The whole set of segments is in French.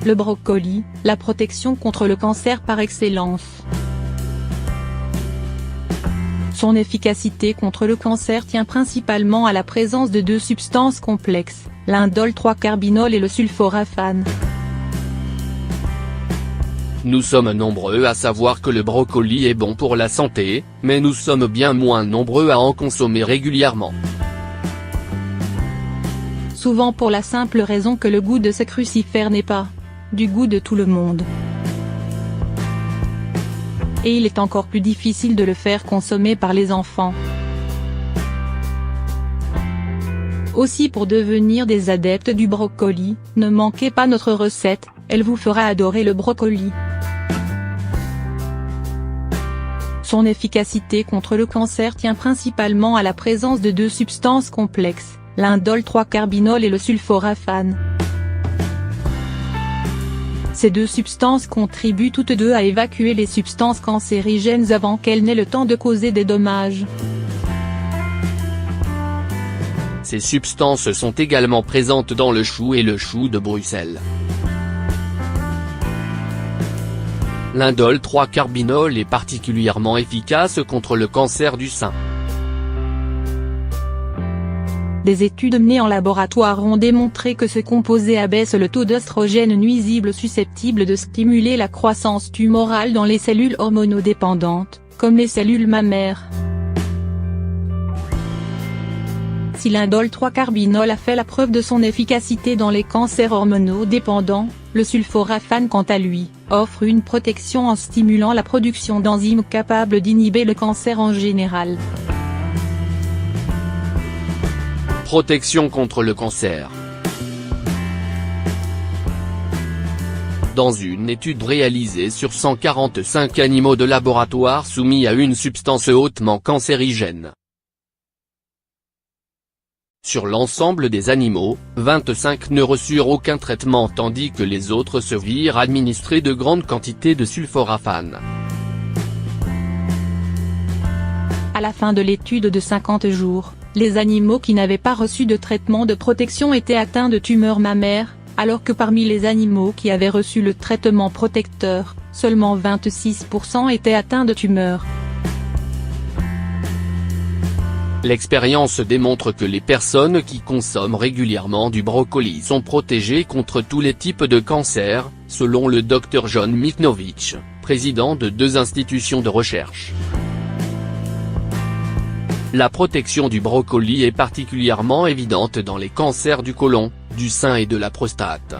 Le brocoli, la protection contre le cancer par excellence. Son efficacité contre le cancer tient principalement à la présence de deux substances complexes, l'indole 3-carbinol et le sulforaphane. Nous sommes nombreux à savoir que le brocoli est bon pour la santé, mais nous sommes bien moins nombreux à en consommer régulièrement. Souvent pour la simple raison que le goût de ce crucifère n'est pas du goût de tout le monde. Et il est encore plus difficile de le faire consommer par les enfants. Aussi, pour devenir des adeptes du brocoli, ne manquez pas notre recette, elle vous fera adorer le brocoli. Son efficacité contre le cancer tient principalement à la présence de deux substances complexes, l'indole 3-carbinol et le sulforaphane. Ces deux substances contribuent toutes deux à évacuer les substances cancérigènes avant qu'elles n'aient le temps de causer des dommages. Ces substances sont également présentes dans le chou et le chou de Bruxelles. L'indole 3-carbinol est particulièrement efficace contre le cancer du sein. Des études menées en laboratoire ont démontré que ce composé abaisse le taux d'œstrogène nuisible susceptible de stimuler la croissance tumorale dans les cellules hormonodépendantes, comme les cellules mammaires. Si l'indole 3-carbinol a fait la preuve de son efficacité dans les cancers hormonodépendants, le sulforaphane quant à lui, offre une protection en stimulant la production d'enzymes capables d'inhiber le cancer en général. Protection contre le cancer. Dans une étude réalisée sur 145 animaux de laboratoire soumis à une substance hautement cancérigène. Sur l'ensemble des animaux, 25 ne reçurent aucun traitement tandis que les autres se virent administrer de grandes quantités de sulforaphane. À la fin de l'étude de 50 jours, les animaux qui n'avaient pas reçu de traitement de protection étaient atteints de tumeurs mammaires, alors que parmi les animaux qui avaient reçu le traitement protecteur, seulement 26% étaient atteints de tumeurs. L'expérience démontre que les personnes qui consomment régulièrement du brocoli sont protégées contre tous les types de cancers, selon le Dr John Miknovich, président de 2 institutions de recherche. La protection du brocoli est particulièrement évidente dans les cancers du côlon, du sein et de la prostate.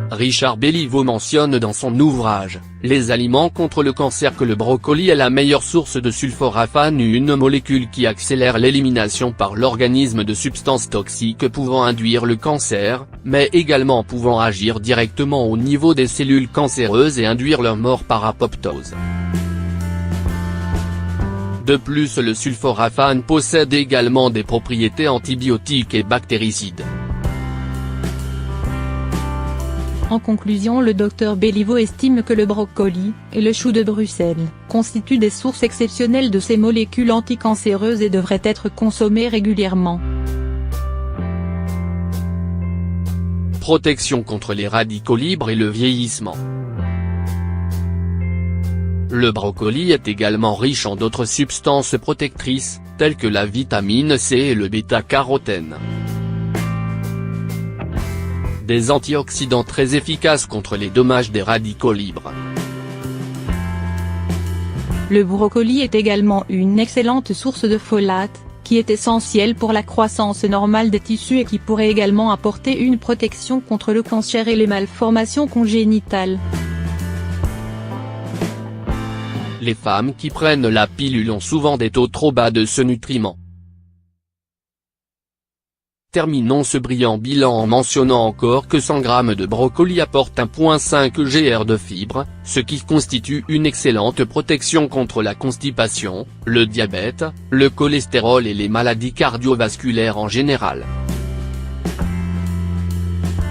Richard Béliveau mentionne dans son ouvrage « Les aliments contre le cancer » que le brocoli est la meilleure source de sulforaphane, une molécule qui accélère l'élimination par l'organisme de substances toxiques pouvant induire le cancer, mais également pouvant agir directement au niveau des cellules cancéreuses et induire leur mort par apoptose. De plus, le sulforaphane possède également des propriétés antibiotiques et bactéricides. En conclusion, le Dr Béliveau estime que le brocoli, et le chou de Bruxelles, constituent des sources exceptionnelles de ces molécules anticancéreuses et devraient être consommées régulièrement. Protection contre les radicaux libres et le vieillissement. Le brocoli est également riche en d'autres substances protectrices, telles que la vitamine C et le bêta-carotène. Des antioxydants très efficaces contre les dommages des radicaux libres. Le brocoli est également une excellente source de folate, qui est essentielle pour la croissance normale des tissus et qui pourrait également apporter une protection contre le cancer et les malformations congénitales. Les femmes qui prennent la pilule ont souvent des taux trop bas de ce nutriment. Terminons ce brillant bilan en mentionnant encore que 100 g de brocoli apportent 1,5 gr de fibres, ce qui constitue une excellente protection contre la constipation, le diabète, le cholestérol et les maladies cardiovasculaires en général.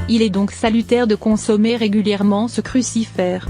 Il est donc salutaire de consommer régulièrement ce crucifère.